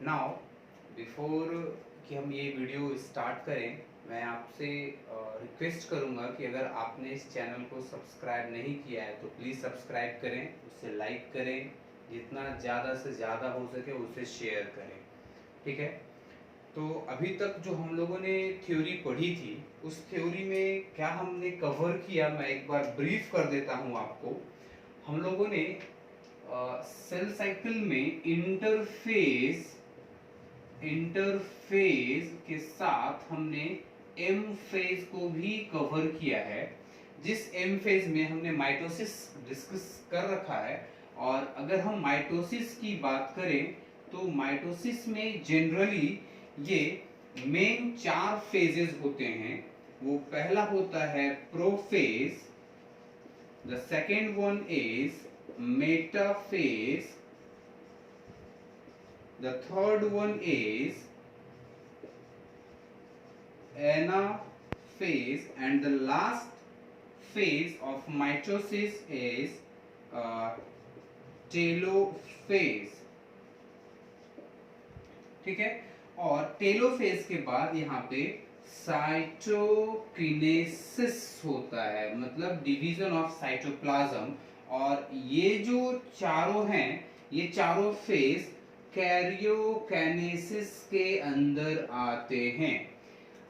Now before कि हम ये वीडियो स्टार्ट करें, मैं आपसे रिक्वेस्ट करूंगा कि अगर आपने इस चैनल को सब्सक्राइब नहीं किया है तो प्लीज़ सब्सक्राइब करें, उसे लाइक करें, जितना ज़्यादा से ज़्यादा हो सके उसे शेयर करें। ठीक है। तो अभी तक जो हम लोगों ने थ्योरी पढ़ी थी, उस थ्योरी में क्या हमने कवर किया, मैं एक बार ब्रीफ कर देता हूँ आपको। हम लोगों ने सेल साइकिल में इंटरफेज के साथ हमने एम फेज को भी कवर किया है, जिस एम फेज में हमने माइटोसिस डिस्कस कर रखा है। और अगर हम माइटोसिस की बात करें तो माइटोसिस में जनरली ये मेन 4 फेजेस होते हैं। वो पहला होता है prophase, the second one is metaphase, the third one is anaphase, and the last phase of mitosis is uh, telophase। ठीक है। और टेलोफेज के बाद यहाँ पे साइटोकिनेसिस होता है, मतलब डिवीजन ऑफ साइटोप्लाज्म। और ये जो चारों हैं, ये चारों फेज कैरियोकाइनेसिस के अंदर आते हैं।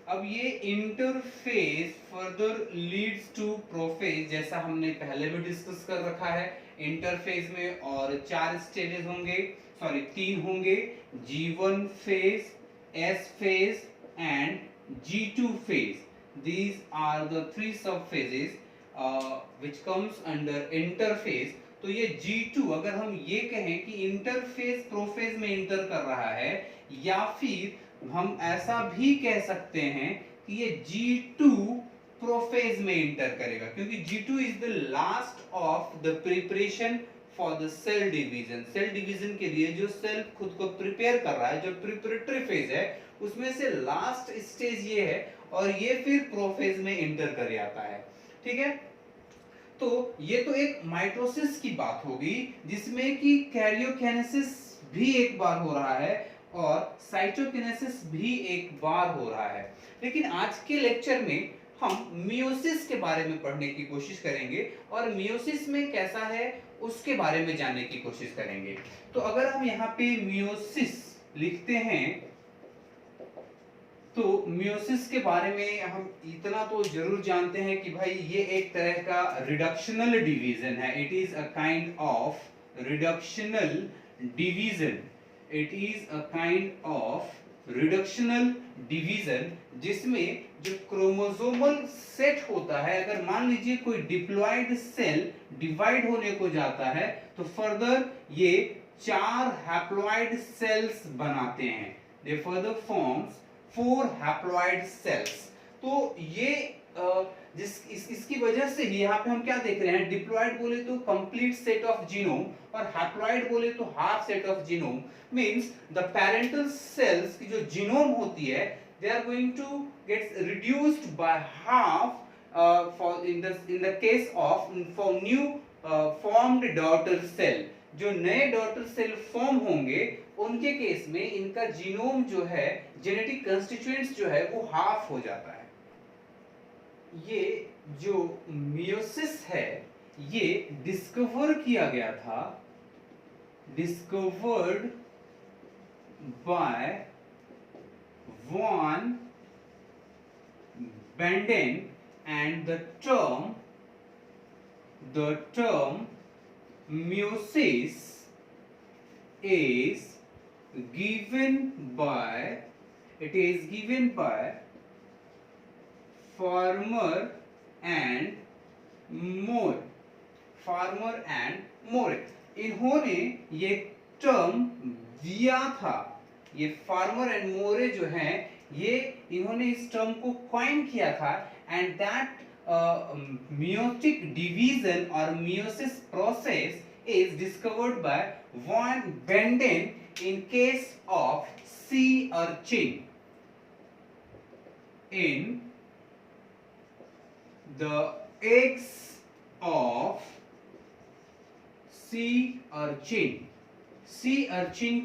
अब ये interphase further leads to prophase, जैसा हमने पहले भी डिस्कस कर रखा है। इंटरफेज में और 4 स्टेजेस होंगे, सॉरी 3 होंगे, G1 phase, S phase and G2 phase. These are the 3 sub phases which comes under interphase। तो ये G2, अगर हम ये कहें कि इंटरफेज प्रोफेज में इंटर कर रहा है, या फिर हम ऐसा भी कह सकते हैं कि ये G2 प्रोफेज में इंटर करेगा, क्योंकि G2 is the last of the preparation for the cell division. Cell division के लिए जो सेल खुद को प्रिपेयर कर रहा है, जो प्रिपरेटरी फेज है, उसमें से लास्ट स्टेज ये है, और ये फिर प्रोफेज में इंटर कर जाता है। ठीक है। तो ये तो एक माइटोसिस की बात होगी, जिसमें कि कैरियोकाइनेसिस भी एक बार हो रहा है और साइटोकिनेसिस भी एक बार हो रहा है। लेकिन आज के लेक्चर में हम मियोसिस के बारे में पढ़ने की कोशिश करेंगे, और मियोसिस में कैसा है उसके बारे में जानने की कोशिश करेंगे। तो अगर हम यहाँ पे मियोसिस लिखते हैं, तो मियोसिस के बारे में हम इतना तो जरूर जानते हैं कि भाई ये एक तरह का रिडक्शनल डिवीजन है। It is a kind of reductional division. It is a kind of reductional division, जिसमें जो क्रोमोसोमल सेट होता है, अगर मान लीजिए कोई डिप्लॉयड सेल डिवाइड होने को जाता है, तो फर्दर ये 4 हैप्लॉयड सेल्स बनाते हैं। They further forms 4 haploid cells. तो ये इसकी वजह से ही यहाँ पे हम क्या देख रहे हैं, डिप्लॉयड बोले तो कंप्लीट सेट ऑफ जीनोम, और हैप्लॉयड बोले तो half set of genome. Means the parental cells की जो जीनोम होती है, they are going to get reduced by half for in the case of for new formed daughter cell. जो नए daughter cell form होंगे, उनके केस में इनका जीनोम जो है, जेनेटिक कंस्टिट्यूएंट्स जो है, वो हाफ हो जाता है। ये जो मियोसिस है, ये डिस्कवर किया गया था, discovered by Van Beneden, and the term meiosis is given by farmer and more। इन्होंने ये टर्म दिया था। ये फार्मर एंड मोरे जो हैं, ये इन्होंने इस टर्म को कॉइन किया था, and that meiotic division or meiosis process is discovered by von Benden in case of sea urchin। In the eggs of sea urchin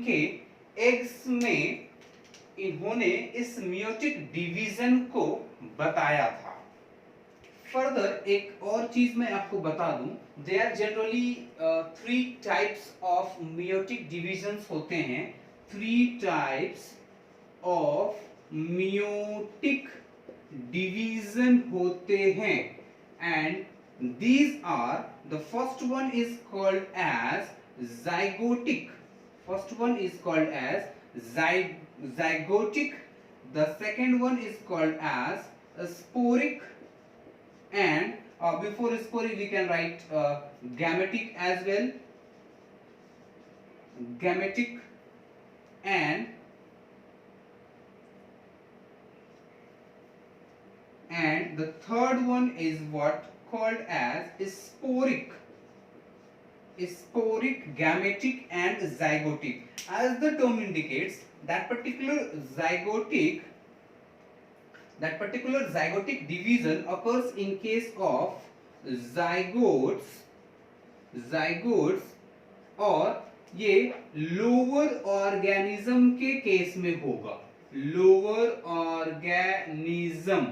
के एग्स में इन्होंने इस मियोटिक डिवीजन को बताया था। फर्दर एक और चीज मैं आपको बता दूं, they are generally 3 types of meiotic divisions होते हैं। 3 टाइप्स ऑफ मियोटिक डिवीजन होते हैं, and these are, the first one is called as zygotic. First one is called as zygotic. The second one is called as sporic, and before sporic we can write gametic as well. Gametic, and the third one is what called as sporic. Sporic, gametic and zygotic. As the term indicates, that particular zygotic division occurs in case of zygotes और ये lower organism के case में होगा। Lower organism,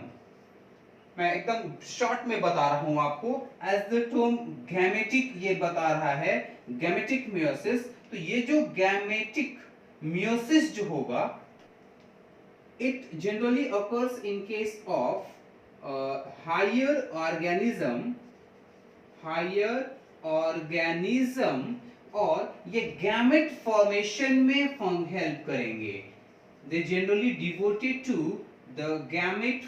मैं एकदम short में बता रहा हूं आपको। एज द टर्म गैमेटिक ये बता रहा है, गैमेटिक मियोसिस। तो ये जो गैमेटिक मियोसिस जो होगा, it generally occurs in case of higher organism, और ये गैमेट फॉर्मेशन में हेल्प करेंगे। They generally devoted to the gamete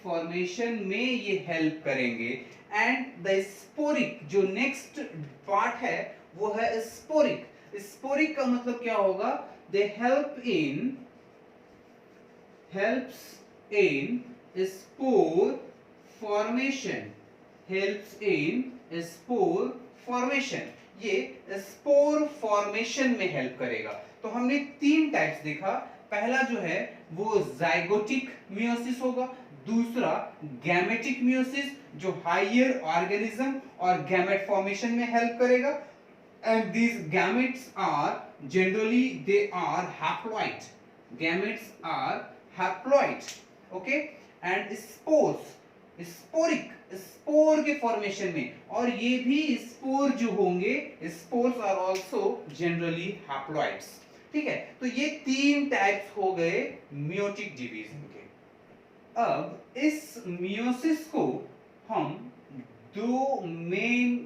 formation में ये हेल्प करेंगे। एंड द स्पोरिक, जो नेक्स्ट पार्ट है वो है स्पोरिक। स्पोरिक का मतलब क्या होगा? They helps in spore formation. ये स्पोर फॉर्मेशन में हेल्प करेगा। तो हमने 3 टाइप्स देखा। पहला जो है वो जाइगोटिक मियोसिस होगा, दूसरा गैमेटिक मियोसिस जो हायर ऑर्गेनिज्म और गैमेट फॉर्मेशन में हेल्प करेगा, and these gametes are generally they are haploid. Gametes are haploid, okay? And spore के फॉर्मेशन में, और ये भी स्पोर जो होंगे, spores are also generally haploids. ठीक है, तो ये 3 टाइप्स हो गए मियोटिक डिवीजन के। अब इस मियोसिस को हम 2 मेन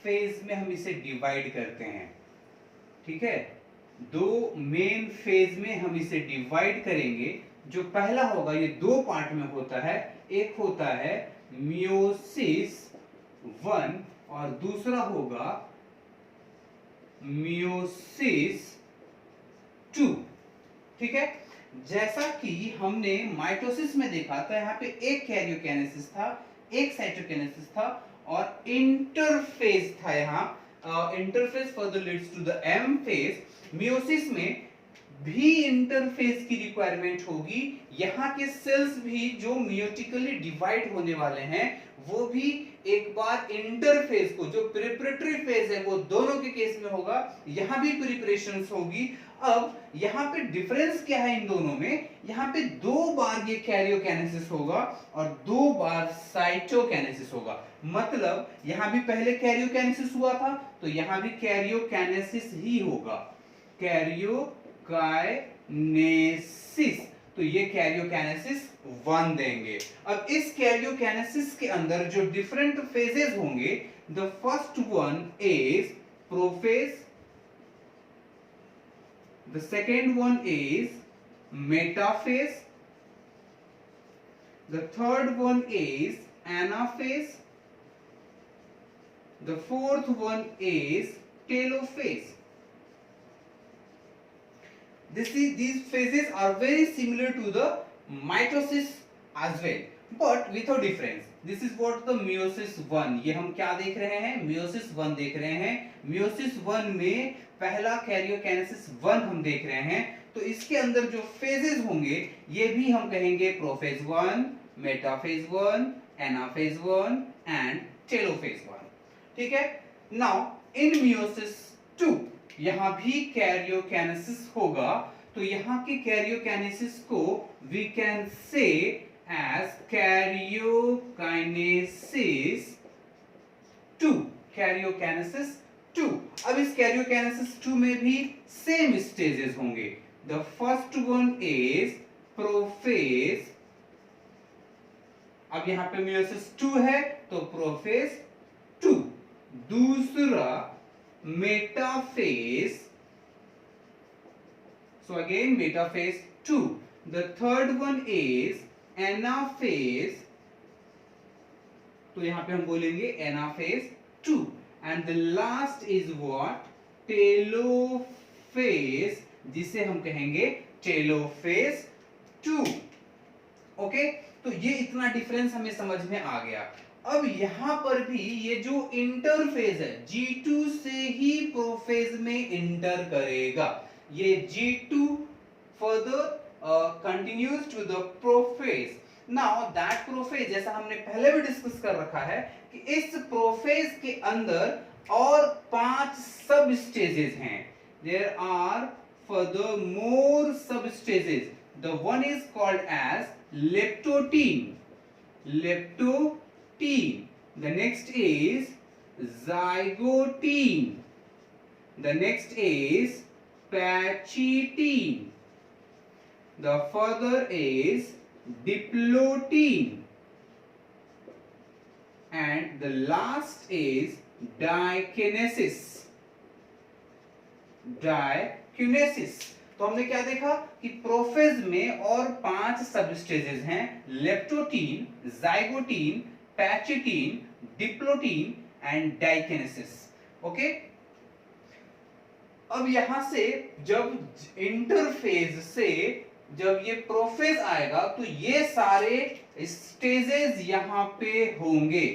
फेज में हम इसे डिवाइड करते हैं। ठीक है, 2 मेन फेज में हम इसे डिवाइड करेंगे। जो पहला होगा, ये 2 पार्ट में होता है। एक होता है मियोसिस 1 और दूसरा होगा मियोसिस 2। ठीक है, जैसा कि हमने माइटोसिस में देखा था, यहाँ पे एक कैरियोकाइनेसिस था, एक साइटोकाइनेसिस था और इंटरफेज था। यहाँ interphase further leads to the M phase. Meiosis में भी इंटरफेस की रिक्वायरमेंट होगी। यहाँ के सेल्स भी जो मियोटिकली डिवाइड होने वाले हैं, वो भी एक बार इंटरफेस को, जो प्रिपरेटरी फेज है वो दोनों के केस में होगा, यहाँ भी प्रिपरेशंस होगी। अब यहाँ पे डिफरेंस क्या है इन दोनों में? यहाँ पे 2 बार ये कैरियोकाइनेसिस होगा और 2 बार साइटोकाइनेसिस होगा। मतलब यहाँ भी पहले कैरियोकाइनेसिस हुआ था, तो यहाँ भी कैरियोकाइनेसिस ही होगा, कैरियोकाइनेसिस। तो ये कैरियोकाइनेसिस 1 देंगे। अब इस कैरियोकाइनेसिस के अंदर जो डिफरेंट फेजेस होंगे, the first one is prophase, the second one is metaphase, the third one is anaphase, the fourth one is telophase. These phases are very similar to the mitosis as well, but with a difference. This is what the meiosis 1, ये हम क्या देख रहे हैं? meiosis 1 देख रहे हैं। meiosis 1 में पहला कैरियोकाइनेसिस 1 हम देख रहे हैं। तो इसके अंदर जो फेजेस होंगे, ये भी हम कहेंगे prophase 1, metaphase 1, anaphase 1 and telophase 1। ठीक है, नाउ इन मियोसिस 2 यहां भी कैरियोकाइनेसिस होगा, तो यहां के कैरियोकाइनेसिस को we can say as karyokinesis 2, karyokinesis 2। अब इस कैरियोकाइनेसिस 2 में भी सेम स्टेजेस होंगे। The first one is prophase, अब यहां पे मेयोसिस 2 है तो प्रोफेज 2। दूसरा metaphase, so again metaphase 2. The third one is anaphase, तो यहां पे हम बोलेंगे anaphase 2, and the last is what, telophase, जिसे हम कहेंगे telophase 2। ओके, तो ये इतना डिफरेंस हमें समझ में आ गया। अब यहां पर भी ये जो इंटरफेज है G2 से ही प्रोफेज में इंटर करेगा। ये G2 further continues to the prophase. Now that prophase, जैसा हमने पहले भी डिस्कस कर रखा है कि इस प्रोफेज के अंदर और 5 सब स्टेजेस हैं। There are further more sub stages. The one is called as leptotene. Leptotene. The next is zygotene. The next is pachytene. The further is diplotene. And the last is dikinesis. Dikinesis. तो हमने क्या देखा कि prophase में और 5 सब stages हैं, leptotene, zygotene, pachytene, diplotene and diakinesis. Okay, अब यहां से जब इंटरफेज से जब ये प्रोफेज आएगा तो ये सारे स्टेजेस यहां पे होंगे।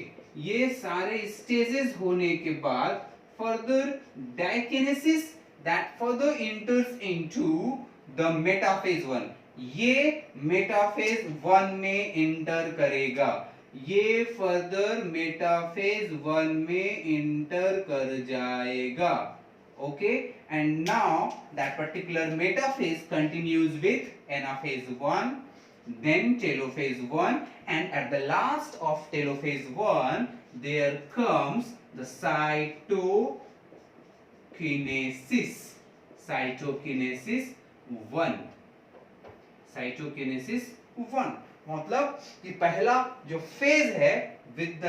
ये सारे स्टेजेस होने के बाद further डाइकिनेसिस that further enters into the metaphase 1, ये मेटाफेज 1 में इंटर करेगा। ये फर्दर मेटाफेज 1 में इंटर कर जाएगा। Okay, and now that particular metaphase continues with anaphase 1, then telophase 1, and at the last of telophase 1 there comes the cytokinesis 1। cytokinesis 1 मतलब कि पहला जो फेज है विद द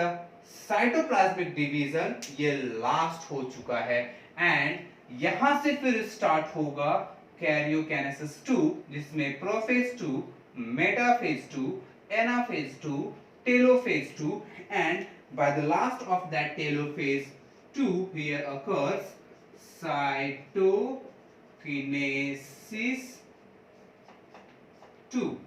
साइटोप्लाज्मिक डिवीजन ये लास्ट हो चुका है, एंड यहां से फिर स्टार्ट होगा कैरियोकाइनेसिस 2, जिसमें prophase 2, metaphase 2, anaphase 2, telophase 2, and by the last of that telophase 2 here occurs cytokinesis 2,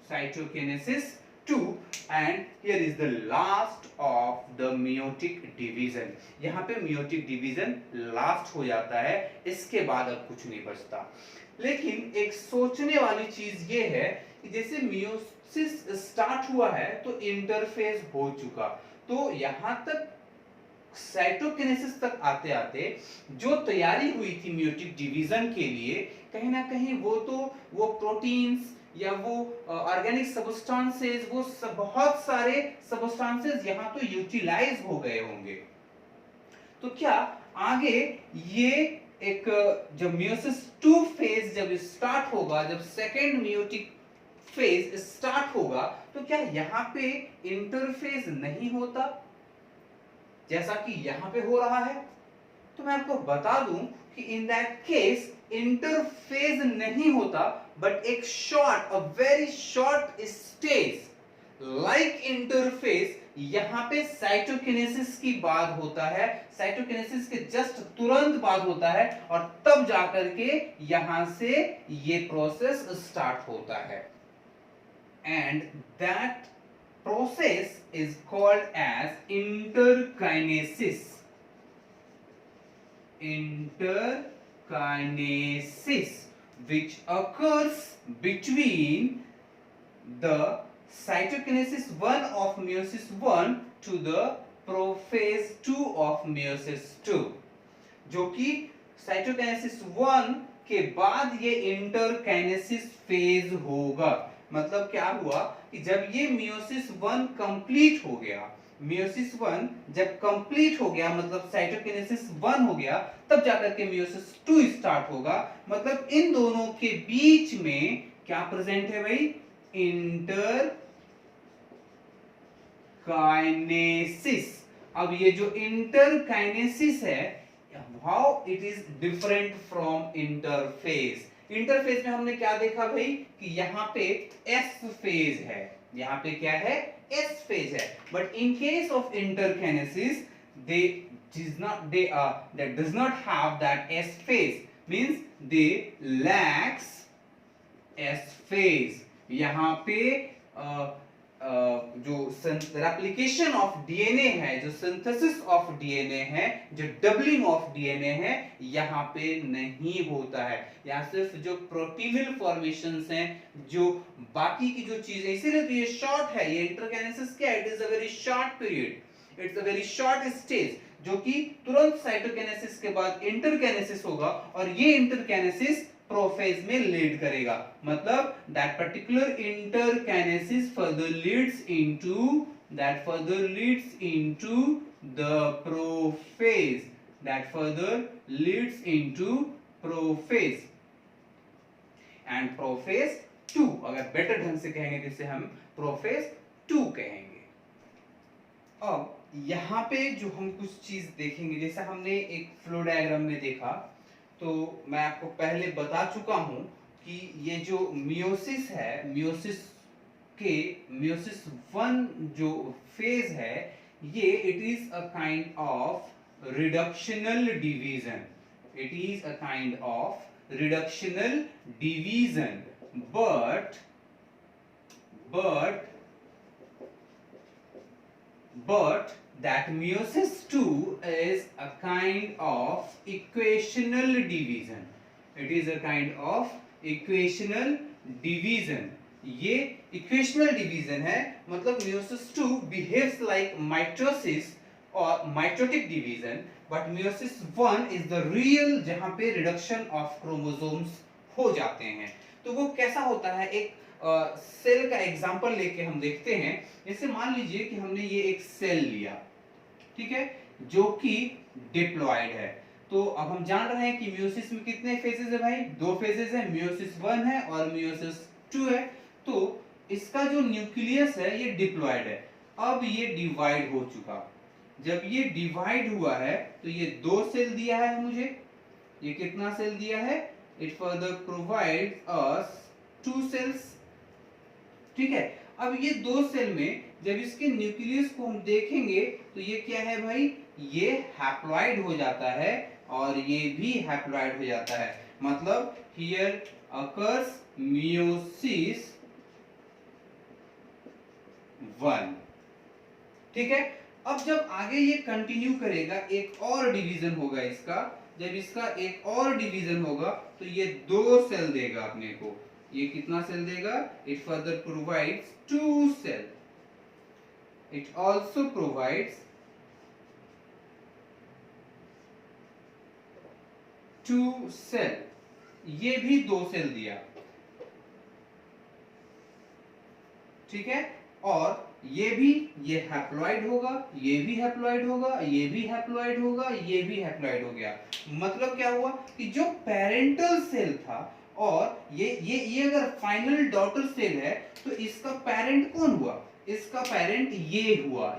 cytokinesis 2, and here is the last of the meiotic division। यहाँ पे meiotic division लास्ट हो जाता है, इसके बाद अब कुछ नहीं बचता। लेकिन एक सोचने वाली चीज ये है कि जैसे मियोसिस स्टार्ट हुआ है तो इंटरफेज हो चुका, तो यहाँ तक साइटोकिनेसिस तक आते आते जो तैयारी हुई थी मियोटिक डिवीजन के लिए, कहीं ना कहीं वो प्रोटीन्स या वो ऑर्गेनिक सबस्टेंसेस, वो बहुत सारे सबस्टेंसेस यहाँ तो यूटिलाइज हो गए होंगे। तो क्या आगे ये एक जब मियोसिस 2 फेज जब स्टार्ट होगा, जब सेकेंड मियोटिक फेज स्टार्ट होगा, तो क्या यहाँ पे इंटरफेज नहीं होता जैसा कि यहां पे हो रहा है? तो मैं आपको बता दूं कि इन दैट केस इंटरफेज नहीं होता, बट एक short, a very short stage like interphase यहां पे साइटोकिनेसिस की बात होता है, साइटोकिनेसिस के जस्ट तुरंत बाद होता है, और तब जाकर के यहां से ये प्रोसेस स्टार्ट होता है, and that process is called as interkinesis। Interkinesis, which occurs between the cytokinesis 1 of meiosis 1 to the prophase 2 of meiosis 2, जो कि साइटोकाइनेसिस 1 के बाद ये इंटरकाइनेसिस फेज होगा। मतलब क्या हुआ कि जब ये मियोसिस 1 कंप्लीट हो गया, मियोसिस 1 जब कंप्लीट हो गया मतलब साइटोकिनेसिस 1 हो गया, तब जाकर के मियोसिस 2 स्टार्ट होगा। मतलब इन दोनों के बीच में क्या प्रेजेंट है भाई, इंटर काइनेसिस। अब ये जो इंटरकाइनेसिस है, how it is different from interphase. Interphase में हमने क्या देखा भाई कि यहाँ पे एस फेज है, यहाँ पे क्या है, एस फेज है। But in case of interkinesis they that does not have that S phase, means they lacks S phase। यहाँ पे जो रेप्लिकेशन ऑफ डीएनए है, जो सिंथेसिस ऑफ डीएनए है, जो डबलिंग ऑफ डीएनए है, यहाँ पे नहीं होता है। यहाँ सिर्फ जो प्रोटीनल फॉर्मेशंस हैं, जो बाकी की जो चीजें, इसीलिए तो ये शॉर्ट है, ये इंटरकाइनेसिस क्या है, it is a very short period, it's a very short stage, जो कि तुरंत साइटोकाइनेसिस के बाद इंटरकाइनेसिस होगा, और ये इंटरकाइनेसिस प्रोफेज में लीड करेगा। मतलब that particular interkinesis further Leeds into the prophase, that further Leeds into prophase and prophase 2, अगर बेटर ढंग से कहेंगे जिसे हम प्रोफेज 2 कहेंगे। अब यहाँ पे जो हम कुछ चीज देखेंगे, जैसे हमने एक फ्लो डायग्राम में देखा, तो मैं आपको पहले बता चुका हूं कि ये जो मियोसिस है, मियोसिस 1 जो फेज है, ये it is a kind of reductional division, it is a kind of reductional division, but that meiosis 2 is a kind of equational division, it is a kind of equational division। ये equational division है, मतलब meiosis 2 behaves like mitosis और mitotic division, but meiosis 1 is the real जहां पे reduction of chromosomes हो जाते हैं। तो वो कैसा होता है, एक सेल का एग्जांपल लेके हम देखते हैं। जैसे मान लीजिए कि हमने ये एक सेल लिया, ठीक है, जो कि डिप्लॉयड है। तो अब हम जान रहे हैं कि मियोसिस में कितने फेजेस है भाई, 2 फेजेस है, मियोसिस 1 है और मियोसिस 2 है। तो इसका जो न्यूक्लियस है ये डिप्लॉयड है। अब ये डिवाइड हो चुका, जब ये डिवाइड हुआ है तो ये 2 सेल दिया है मुझे, ये कितना सेल दिया है, it further provides us 2 cells, ठीक है। अब ये 2 सेल में जब इसके न्यूक्लियस को हम देखेंगे तो ये क्या है भाई, ये हैप्लॉइड हो जाता है और ये भी हैप्लॉइड हो जाता है। मतलब हियर अकर्स मियोसिस 1, ठीक है। अब जब आगे ये कंटिन्यू करेगा, एक और डिवीजन होगा इसका, जब इसका एक और डिवीजन होगा तो ये 2 सेल देगा अपने को। ये कितना सेल देगा, it further provides 2 cell, it also provides 2 cell, ये भी 2 सेल दिया, ठीक है। और ये भी, ये हैप्लॉइड होगा, ये भी हैप्लॉइड होगा, ये भी हैप्लॉइड होगा, ये भी हैप्लॉइड हो गया। मतलब क्या हुआ कि जो पेरेंटल सेल था और ये अगर फाइनल डॉटर सेल है तो इसका पेरेंट कौन हुआ, इसका पेरेंट ये हुआ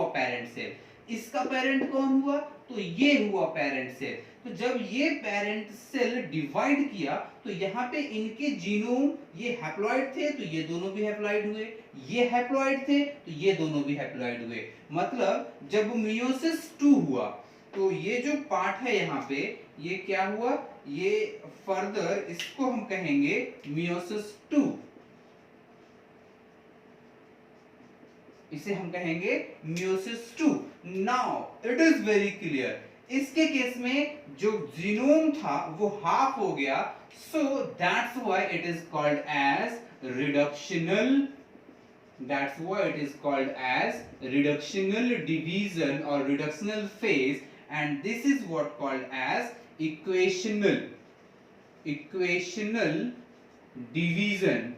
पेरेंट सेल। इसका पेरेंट कौन हुआ, तो ये हुआ पेरेंट सेल। तो जब ये पेरेंट सेल डिवाइड किया तो यहाँ पे इनके जीनोम, ये हैप्लॉइड थे तो ये दोनों भी हैप्लॉइड हुए, ये हैप्लॉइड थे तो ये दोनों भी हैप्लॉइड हुए। मतलब जब मियोसिस 2 हुआ तो ये जो पार्ट है यहाँ पे, ये क्या हुआ, ये फर्दर इसको हम कहेंगे मियोसिस 2, इसे हम कहेंगे meiosis 2। Now it is very clear, इसके केस में जो जीनोम था वो हाफ हो गया, so that's why it is called as reductional, that's why it is called as reductional division or reductional phase, and this is what called as equational division,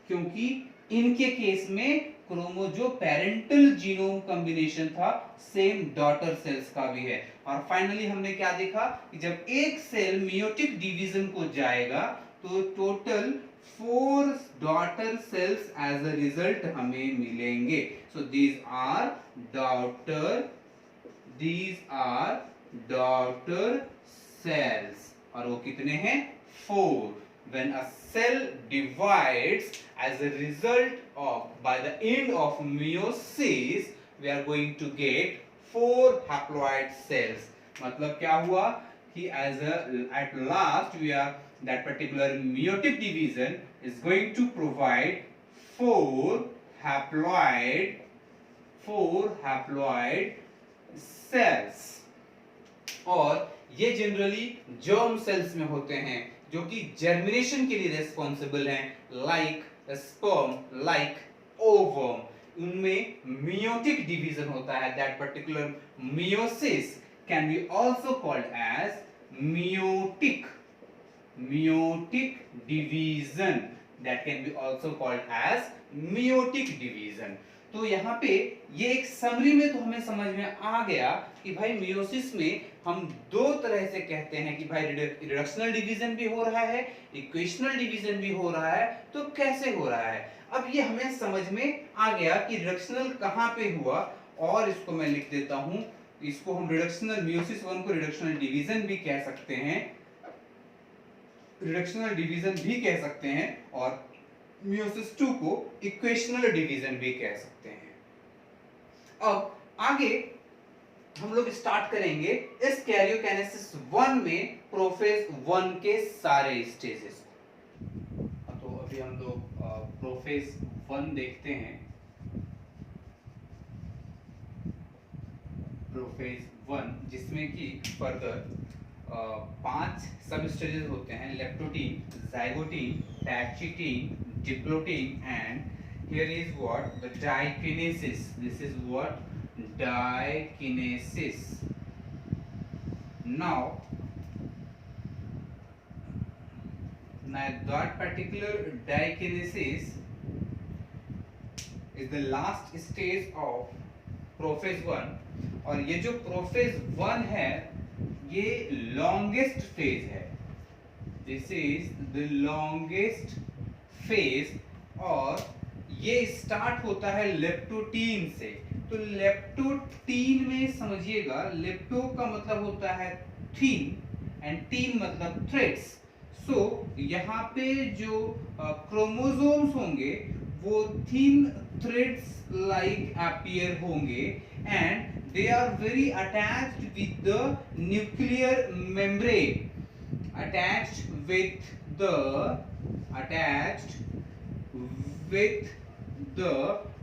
क्योंकि इनके case में जो पेरेंटल जीनोम कॉम्बिनेशन था same daughter cells का भी है। और finally हमने क्या देखा कि जब एक सेल मियोटिक डिवीजन को जाएगा तो total 4 daughter cells as a result हमें मिलेंगे। So these are daughter cells, और वो कितने हैं? 4। When a cell divides as a result of by the end of meiosis, we are going to get 4 haploid cells. मतलब क्या हुआ कि at last we are that particular meiotic division is going to provide 4 haploid cells, और ये generally germ cells में होते हैं जो कि जर्मिनेशन के लिए रेस्पॉन्सिबल हैं, लाइक स्पर्म, लाइक ओवम। उनमें मियोटिक डिवीजन होता है। That particular meiosis can be also called as meiotic division, that can be also called as meiotic division. तो यहाँ पे ये एक समरी में तो हमें समझ में आ गया कि भाई मियोसिस में हम दो तरह से कहते हैं कि भाई रिडक्शनल डिवीजन भी हो रहा है, इक्वेशनल डिवीजन भी हो रहा है। तो कैसे हो रहा है? अब ये हमें समझ में आ गया कि रिडक्शनल कहाँ पे हुआ, और इसको मैं लिख देता हूं। इसको हम रिडक्शनल मियोसिस 1 को रिडक्शनल डिवीजन भी कह सकते हैं, और मियोसिस 2 को इक्वेशनल डिवीजन भी कह सकते हैं। अब आगे हम लोग स्टार्ट करेंगे इस कैरियोकाइनेसिस 1 में प्रोफेज 1 के सारे स्टेजेस को। तो अभी हम लोग प्रोफेज 1 देखते हैं। प्रोफेज 1 जिसमें कि फर्दर 5 सब स्टेजेस होते हैं: leptotene, zygotene, pachytene, diplotene, and here is what the dikinesis. This is what dikinesis. Now that particular dikinesis is the last stage of prophase 1, और ये जो प्रोफेज 1 है ये लॉन्गेस्ट फेज है। This is the longest phase, और ये start होता है लेप्टोटीन से। तो लेप्टोटीन में समझिएगा, लेप्टो का मतलब होता है थीन एंड टीन मतलब थ्रेड्स। सो यहाँ पे जो क्रोमोसोम्स होंगे वो थीन थ्रेड्स लाइक अपीयर होंगे, and they are very attached with the nuclear membrane, attached with the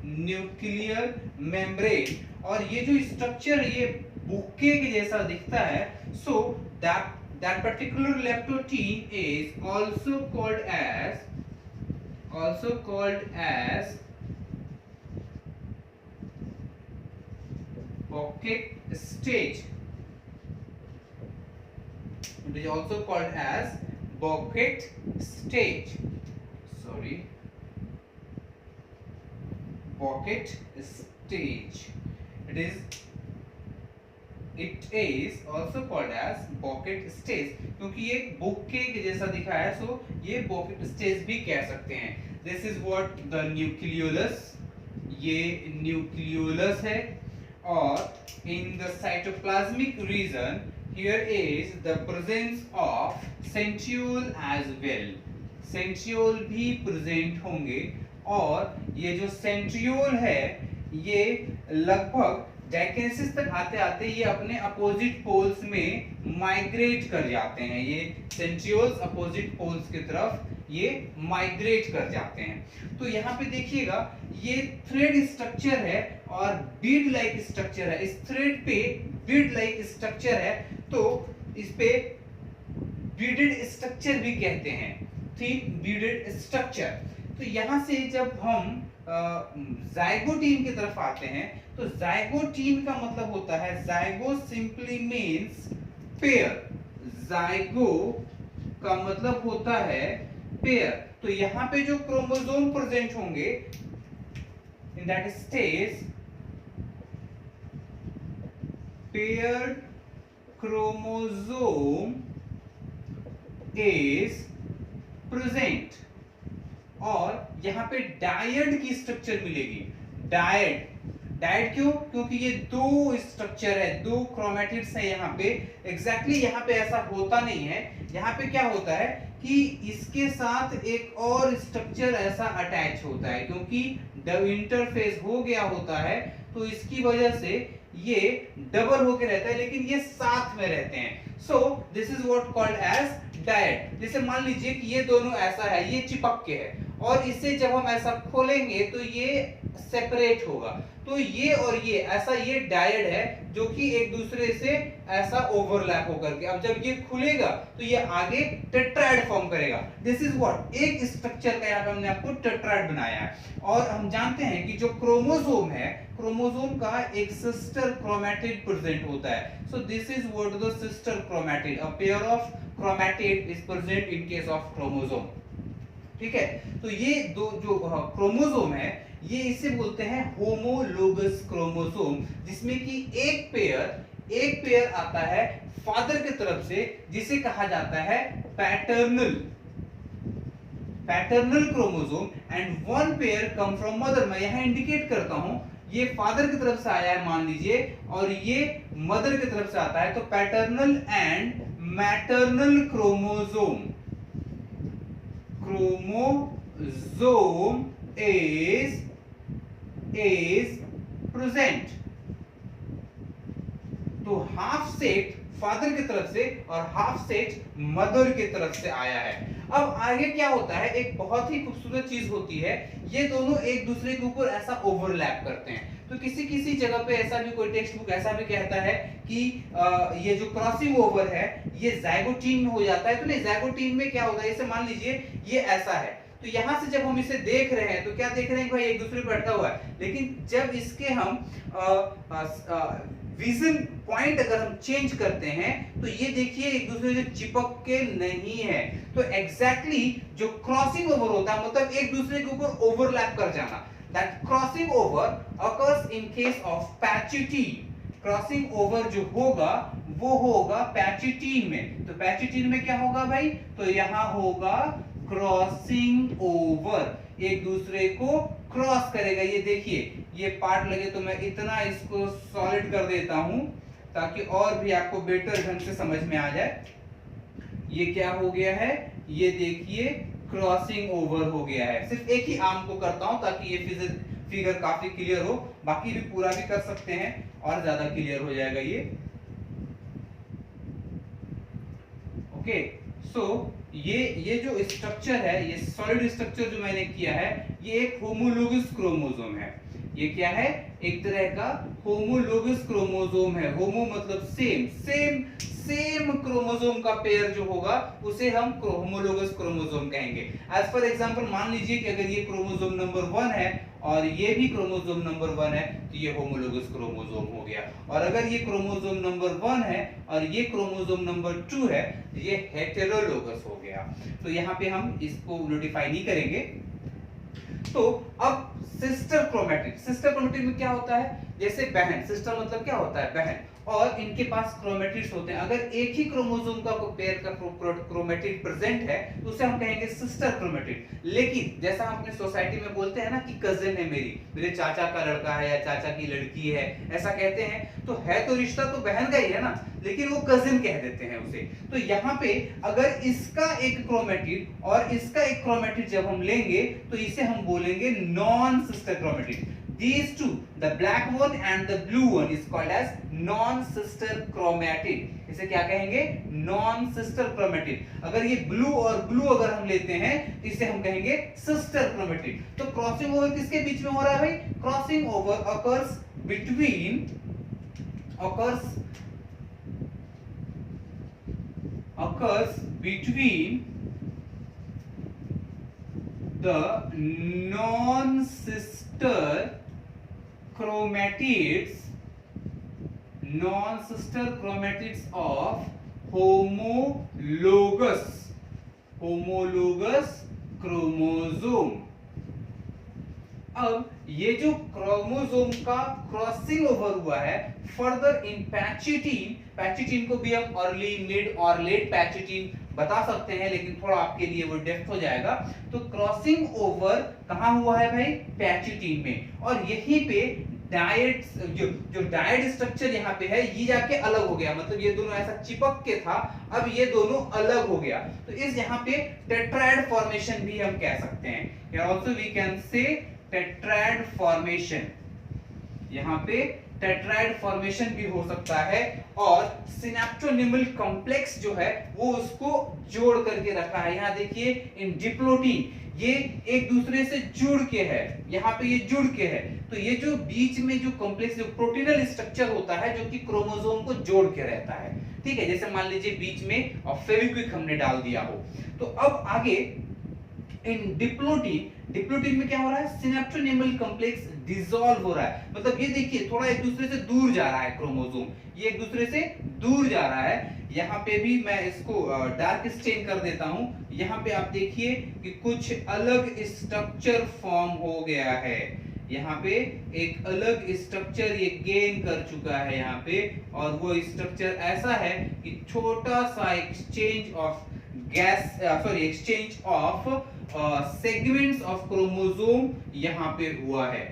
nuclear membrane। और ये जो स्ट्रक्चर ये बुक्के के जैसा दिखता है, so that particular leptotene is also called as pocket stage. It is also called as pocket stage. Pocket stage. It is also called as pocket stage क्योंकि ये बुक्के के जैसा दिखा है, सो ये pocket stage भी कह सकते हैं। This is what the nucleolus, ये nucleolus है। और in the cytoplasmic region here is the presence of centriole as well, centriole भी present होंगे। और ये जो centriole है ये लगभग डाइकिनेसिस तक आते आते ये अपने अपोजिट पोल्स में माइग्रेट कर जाते हैं। ये सेंट्रियोल्स अपोजिट पोल्स की तरफ ये माइग्रेट कर जाते हैं। तो यहाँ पे देखिएगा ये थ्रेड स्ट्रक्चर है और बीड लाइक स्ट्रक्चर है। इस थ्रेड पे बीड लाइक स्ट्रक्चर है, तो इस पे बीडेड स्ट्रक्चर भी कहते हैं, थिन बीडेड स्ट्रक्चर। तो यहाँ से जब हम जाइगोटीन की तरफ आते हैं, तो जाइगोटीन का मतलब होता है, zygote simply means pair, zygote का मतलब होता है पेयर। तो यहां पे जो क्रोमोसोम प्रेजेंट होंगे in that stage paired chromosome is present, और यहां पे डायड की स्ट्रक्चर मिलेगी। डायड, डायड क्यों? क्योंकि ये दो स्ट्रक्चर है, दो क्रोमैटिड्स है यहाँ पे। एग्जैक्टली यहाँ पे ऐसा होता नहीं है। यहाँ पे क्या होता है कि इसके साथ एक और स्ट्रक्चर ऐसा अटैच होता है, क्योंकि इंटरफेस हो गया होता है तो इसकी वजह से ये डबल होके रहता है, लेकिन ये साथ में रहते हैं। So this is what called as dyad. जैसे मान लीजिए कि ये दोनों ऐसा है, ये चिपक के है, और इसे जब हम ऐसा खोलेंगे तो ये सेपरेट होगा। तो ये और ये ऐसा, ये डायड है जो कि एक दूसरे से ऐसा ओवरलैप होकर के, अब जब ये खुलेगा तो ये आगे टेट्राएड फॉर्म करेगा। दिस इज व्हाट, एक स्ट्रक्चर का यहाँ पे हमने आपको टेट्राएड बनाया है। और हम जानते हैं कि जो क्रोमोसोम है, क्रोमोसोम का एक सिस्टर क्रोमैटिड प्रेजेंट होता है। सो this is what the sister chromatid, a pair of chromatid is present in case of chromosome. ठीक है, तो ये दो जो क्रोमोसोम है, ये इसे बोलते हैं होमोलोगस क्रोमोसोम, जिसमें कि एक पेयर आता है फादर की तरफ से, जिसे कहा जाता है paternal chromosome, and one pair come from mother. मैं यहां इंडिकेट करता हूं, ये फादर की तरफ से आया है मान लीजिए, और ये मदर की तरफ से आता है, तो paternal and maternal chromosome is present। तो हाफ सेट फादर की तरफ से और हाफ सेट मदर की तरफ से आया है। अब आगे क्या होता है, एक बहुत ही खूबसूरत चीज होती है, ये दोनों एक दूसरे के ऊपर ऐसा ओवरलैप करते हैं। तो किसी जगह पे ऐसा भी कोई टेक्स्ट बुक ऐसा भी कहता है कि ये जो क्रॉसिंग ओवर है ये ज़ाइगोटीन में हो जाता है। तो नहीं, ज़ाइगोटीन में क्या होता है, जैसे मान लीजिए ये ऐसा है, तो यहां से जब हम इसे देख रहे हैं तो क्या देख रहे हैं भाई, एक दूसरे पर अटका हुआ है, लेकिन जब इसके हम विजन पॉइंट अगर हम चेंज करते हैं तो ये देखिए एक दूसरे से चिपक के नहीं है। तो एग्जैक्टली जो क्रॉसिंग ओवर होता है, मतलब एक दूसरे के ऊपर ओवरलैप कर जाना, that crossing over occurs in case of pachytene. Crossing over जो होगा वो होगा पैचिटीन में। तो पैचिटीन में क्या होगा भाई, तो यहां होगा क्रॉसिंग ओवर, एक दूसरे को क्रॉस करेगा। ये देखिए, ये पार्ट लगे तो मैं इतना इसको सॉलिड कर देता हूं ताकि और भी आपको बेटर ढंग से समझ में आ जाए। ये क्या हो गया है, ये देखिए क्रॉसिंग ओवर हो गया है। सिर्फ एक ही आर्म को करता हूं ताकि ये फिगर काफी क्लियर हो, बाकी भी पूरा भी कर सकते हैं और ज्यादा क्लियर हो जाएगा ये। ओके, सो ये जो स्ट्रक्चर है, ये सॉलिड स्ट्रक्चर जो मैंने किया है, ये एक होमोलोगस क्रोमोसोम है। ये क्या है, एक तरह का होमोलोगस क्रोमोसोम है। होमो मतलब सेम क्रोमोसोम का पेयर जो होगा उसे हम होमोलोगस क्रोमोसोम कहेंगे। एज फॉर एग्जांपल मान लीजिए कि अगर ये क्रोमोसोम नंबर 1 है और ये भी क्रोमोसोम नंबर 1 है, तो ये होमोलोगस क्रोमोसोम हो गया। और अगर ये क्रोमोसोम नंबर 1 है और ये क्रोमोसोम नंबर 2 है, तो ये हेटेरोलोगस हो गया। तो यहाँ पे हम इसको नोटिफाई नहीं करेंगे। तो अब सिस्टर क्रोमैटिड में क्या होता है, जैसे बहन, सिस्टर मतलब क्या होता है, बहन, और इनके पास क्रोमैटिड्स होते हैं। अगर एक ही क्रोमोसोम का पेयर का क्रोमैटिड प्रेजेंट है तो उसे हम कहेंगे सिस्टर क्रोमैटिड। लेकिन जैसा हम अपने सोसाइटी में बोलते हैं ना कि कजिन है मेरे चाचा का लड़का है या चाचा की लड़की है, ऐसा कहते हैं, तो है तो रिश्ता तो बहन का ही है ना, लेकिन वो कजिन कह देते हैं उसे। तो यहाँ पे अगर इसका एक क्रोमैटिड और इसका एक क्रोमैटिड जब हम लेंगे तो इसे हम बोलेंगे non sister chromatid. These two, the black one and the blue one, is called as non-sister chromatid. इसे क्या कहेंगे, non-sister chromatid। अगर ये blue और blue अगर हम लेते हैं तो इसे हम कहेंगे sister chromatid। तो क्रॉसिंग ओवर किसके बीच में हो रहा है भाई, crossing over occurs between the non-sister chromatids of homologous chromosome. अब ये जो क्रोमोसोम का क्रॉसिंग ओवर हुआ है फर्दर इन पैचिटीन, पैचिटीन को भी हम अर्ली, मिड और लेट पैचिटीन बता सकते हैं, लेकिन थोड़ा आपके लिए वो डेप्थ हो जाएगा। तो क्रॉसिंग ओवर कहां हुआ है भाई? पैचिटीन में। और यहीं पे डायट, जो डायट स्ट्रक्चर यहाँ पे है ये जाके अलग हो गया, मतलब ये दोनों ऐसा चिपक के था, अब ये दोनों अलग हो गया। तो इस यहाँ पे टेट्राएड फॉर्मेशन भी हम कह सकते हैं। Here also we can say tetrad formation, यहाँ पे टेट्राएड फॉर्मेशन भी हो सकता है। और सिनेप्टोनिमल कॉम्प्लेक्स जो है वो उसको जोड़ करके रखा है। यहाँ देखिए इन डिप्लोटीन ये एक दूसरे से जुड़ के है, यहाँ पे ये जुड़ के है। तो ये जो बीच में जो कॉम्प्लेक्स, जो प्रोटीनल स्ट्रक्चर होता है जो कि क्रोमोसोम को जोड़ के रहता है, ठीक है। जैसे मान लीजिए बीच में फेविक्विक हमने डाल दिया हो। तो अब आगे इन डिप्लोटीन में क्या हो रहा है? सिनेप्टोनिमल कॉम्प्लेक्स डिसॉल्व हो रहा है, मतलब ये देखिए थोड़ा एक दूसरे से दूर जा रहा है क्रोमोसोम, ये एक दूसरे से दूर जा रहा है। यहाँ पे भी मैं इसको डार्क स्टेन कर देता हूं। यहाँ पे आप देखिए कि कुछ अलग स्ट्रक्चर फॉर्म हो गया है, यहाँ पे एक अलग स्ट्रक्चर ये गेन कर चुका है यहाँ पे। और वो स्ट्रक्चर ऐसा है कि छोटा सा exchange of exchange of segments of chromosome यहाँ पे हुआ है।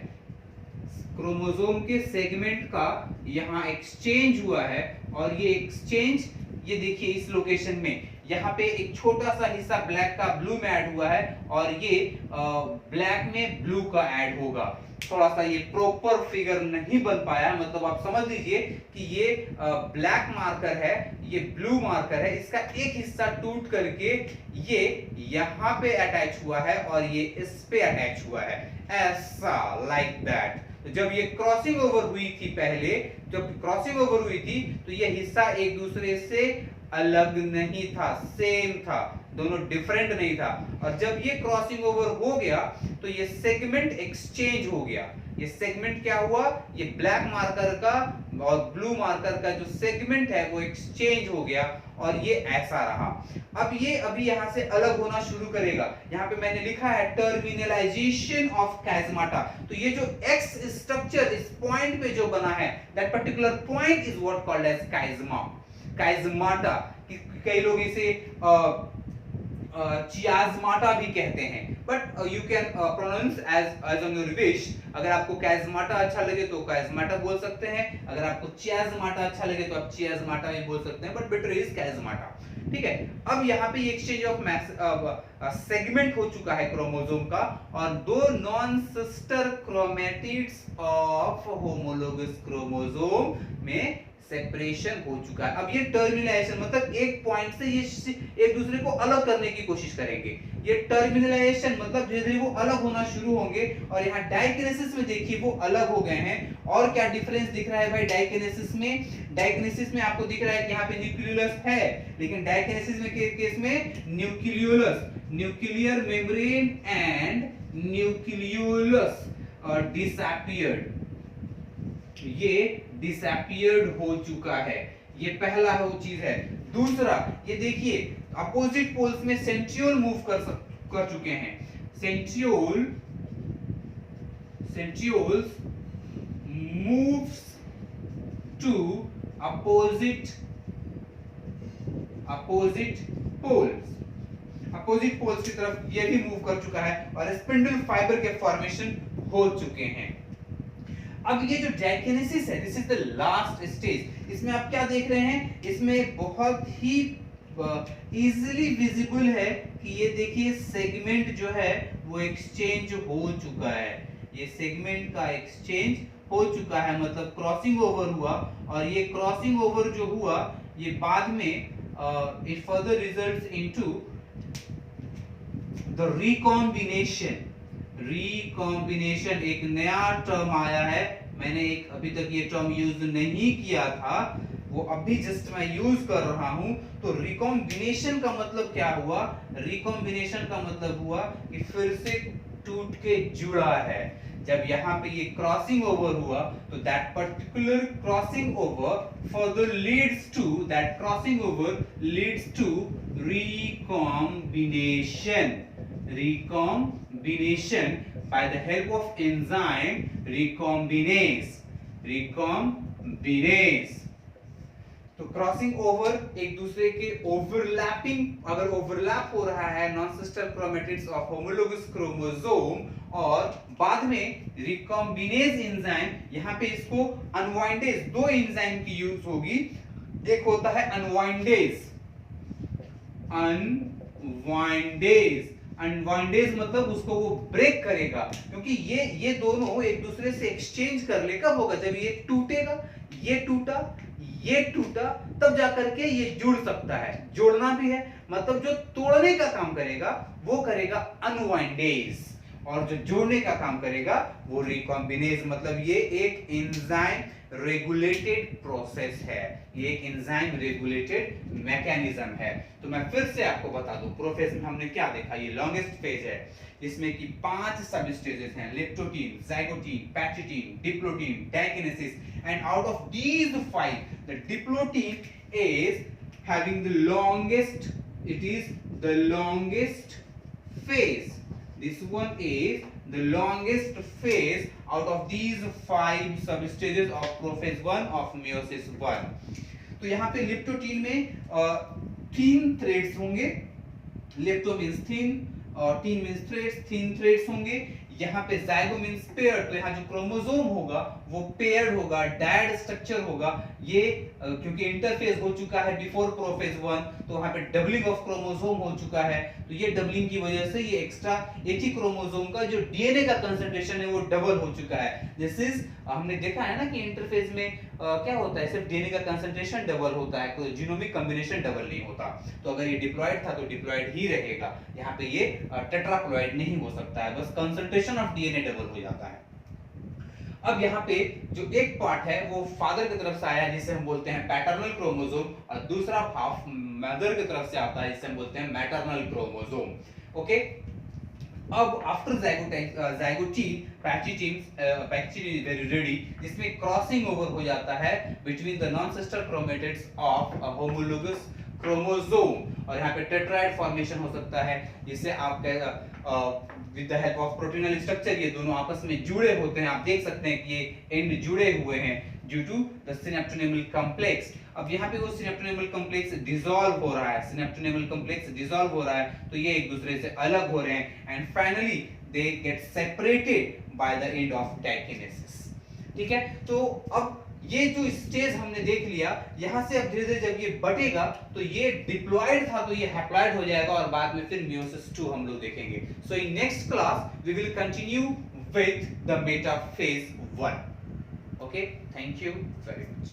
क्रोमोसोम के सेगमेंट का यहाँ एक्सचेंज हुआ है। और ये एक्सचेंज, ये देखिए इस लोकेशन में यहाँ पे एक छोटा सा हिस्सा ब्लैक का ब्लू में ऐड हुआ है, और ये ब्लैक में ब्लू का ऐड होगा। थोड़ा सा ये प्रॉपर फिगर नहीं बन पाया, मतलब आप समझ लीजिए कि ये ब्लैक मार्कर है, ये ब्लू मार्कर है, इसका एक हिस्सा टूट करके ये यहाँ पे अटैच हुआ है और ये इस पे अटैच हुआ है, ऐसा, लाइक दैट। तो जब ये क्रॉसिंग ओवर हुई थी, पहले जब क्रॉसिंग ओवर हुई थी तो ये हिस्सा एक दूसरे से अलग नहीं था, सेम था, दोनों डिफरेंट नहीं था। और जब ये क्रॉसिंग ओवर हो गया तो ये सेगमेंट एक्सचेंज हो गया। ये सेगमेंट क्या हुआ? ये ब्लैक मार्कर का और ब्लू मार्कर का जो सेगमेंट है वो एक्सचेंज हो गया और ये ऐसा रहा। अब ये अभी यहां से अलग होना शुरू करेगा। यहाँ पे मैंने लिखा है टर्मिनलाइजेशन ऑफ कैज़माटा। तो ये जो एक्स स्ट्रक्चर इस पॉइंट पे जो बना है, that particular point is what called as chiasmata. कई लोग इसे चियाज़माटा भी कहते हैं, but you can pronounce as on your wish. अगर आपको कैज़माटा अच्छा लगे तो कैज़माटा बोल सकते हैं, अगर आपको चियाज़माटा अच्छा लगे तो आप चियाज़माटा भी बोल सकते हैं, बट बेटर इज कैज़माटा, ठीक है। अब यहाँ पे एक्सचेंज ऑफ सेगमेंट हो चुका है क्रोमोसोम का, और दो non sister chromatids of homologous chromosome में सेपरेशन हो चुका है। अब ये टर्मिनलाइजेशन मतलब एक पॉइंट से ये एक दूसरे को अलग करने की कोशिश करेंगे। ये टर्मिनलाइजेशन मतलब धीरे-धीरे वो अलग होना शुरू होंगे। और यहाँ डाइकिनेसिस में देखिए वो अलग हो गए हैं। और क्या डिफरेंस दिख रहा है भाई डाइकिनेसिस में? डाइकिनेसिस में आपको दिख रहा है कि यहाँ पे न्यूक्लियोलस है, लेकिन डाइकिनेसिस में केस में nucleolus, nuclear membrane and nucleolus disappeared, ये डिसअपीयर्ड हो चुका है। ये पहला वो चीज है। दूसरा ये देखिए अपोजिट पोल्स में सेंट्रियोल मूव कर चुके हैं। Centrioles moves to opposite poles की तरफ ये भी मूव कर चुका है और स्पिंडल फाइबर के फॉर्मेशन हो चुके हैं। अब ये जो डाइकिनेसिस है, this is the last stage. इसमें आप क्या देख रहे हैं? इसमें बहुत ही इजीली विजिबल है कि ये देखिए सेगमेंट जो है वो एक्सचेंज हो चुका है। ये सेगमेंट का एक्सचेंज हो चुका है, मतलब क्रॉसिंग ओवर हुआ। और ये क्रॉसिंग ओवर जो हुआ ये बाद में it further results into the recombination. एक नया टर्म आया है, मैंने एक अभी तक ये टर्म यूज नहीं किया था, वो अभी जस्ट मैं यूज कर रहा हूं। तो रिकॉम्बिनेशन का मतलब क्या हुआ? रिकॉम्बिनेशन का मतलब हुआ कि फिर से टूट के जुड़ा है। जब यहाँ पे ये क्रॉसिंग ओवर हुआ तो that particular crossing over further leads to recombination by the help of enzyme recombinase। तो क्रॉसिंग ओवर एक दूसरे के ओवरलैपिंग, अगर ओवरलैप हो रहा है non sister chromatids of homologous chromosome, और बाद में रिकॉम्बिनेज एंजाइम, यहाँ पे इसको अनवाइंडेज, दो एंजाइम की यूज होगी। एक होता है अनवाइंडेज मतलब उसको वो ब्रेक करेगा, क्योंकि ये दोनों एक दूसरे से एक्सचेंज कर ले। कब होगा? जब ये टूटेगा, ये टूटा तब जाकर के ये जुड़ सकता है। जोड़ना भी है मतलब जो तोड़ने का काम करेगा वो करेगा अनवाइंडेज, और जो जोड़ने का काम करेगा वो रिकॉम्बिनेज। मतलब ये एक एंजाइम रेगुलेटेड प्रोसेस है, ये एक एंजाइम रेगुलेटेड मैकेनिज्म है। तो मैं फिर से आपको बता दूं, प्रोफेज में हमने क्या देखा, ये लॉन्गेस्ट फेज है जिसमें कि 5 सब स्टेजेस हैं, leptotene, zygotene, pachytene, diplotene, diakinesis, and out of these 5 the diplotin is having the longest, it is the longest phase. This one is the longest phase out of these 5 substages of prophase 1 of meiosis 1। तो यहाँ पे leptotene में 3 threads होंगे, lepto means thin और tin means threads, 3 threads होंगे। यहाँ पे zygote means paired, तो यहाँ जो क्रोमोसोम होगा वो पेयर्ड होगा, डायड स्ट्रक्चर होगा। ये क्योंकि इंटरफेज हो चुका है बिफोर प्रोफेज 1, तो वहाँ पे डबलिंग ऑफ क्रोमोसोम हो चुका है। तो ये डबलिंग की वजह से ये एक्स्ट्रा एक ही क्रोमोसोम का जो डीएनए का कंसंट्रेशन है वो डबल हो चुका है। दिस इज, हमने देखा है ना कि इंटरफेज में क्या होता है, सिर्फ डीएनए का कंसंट्रेशन डबल होता है, कोई जीनोमिक कॉम्बिनेशन डबल नहीं होता। तो अगर ये डिप्लॉयड था तो डिप्लॉयड ही रहेगा, यहाँ पे ये टेट्राप्लॉयड नहीं हो सकता है, बस कंसंट्रेशन ऑफ डीएनए डबल हो जाता है। अब यहाँ पे जो एक पार्ट है वो फादर की तरफ से आया जिसे हम बोलते हैं पैटर्नल क्रोमोसोम, और दूसरा हाफ मदर की तरफ से आता है जिसे हम बोलते हैं मैटरनल क्रोमोसोम। ओके, अब after ज़ाइगोटीन pachytene is very ready, जिसमें क्रॉसिंग ओवर हो जाता है between the non sister chromatids of a homologous chromosome, और यहाँ पे टेट्राइड फॉर्मेशन हो सकता है, जिससे आप with the help of proteinal structure ये दोनों आपस में जुड़े होते हैं। आप देख सकते हैं कि ये एंड जुड़े हुए हैं due to the synaptonemal complex. अब यहाँ पे वो सिनेप्टोनेमल कॉम्प्लेक्स डिसॉल्व हो रहा है, तो ये एक दूसरे से अलग हो रहे हैं, and finally they get separated by the end of diakinesis. ठीक है, तो अब ये जो स्टेज हमने देख लिया, यहां से अब धीरे धीरे जब ये बढ़ेगा तो ये डिप्लॉयड था तो ये हैप्लॉयड हो जाएगा, और बाद में फिर मियोसिस 2 हम लोग देखेंगे। So in next class we will continue with the metaphase 1। Okay, thank you very much.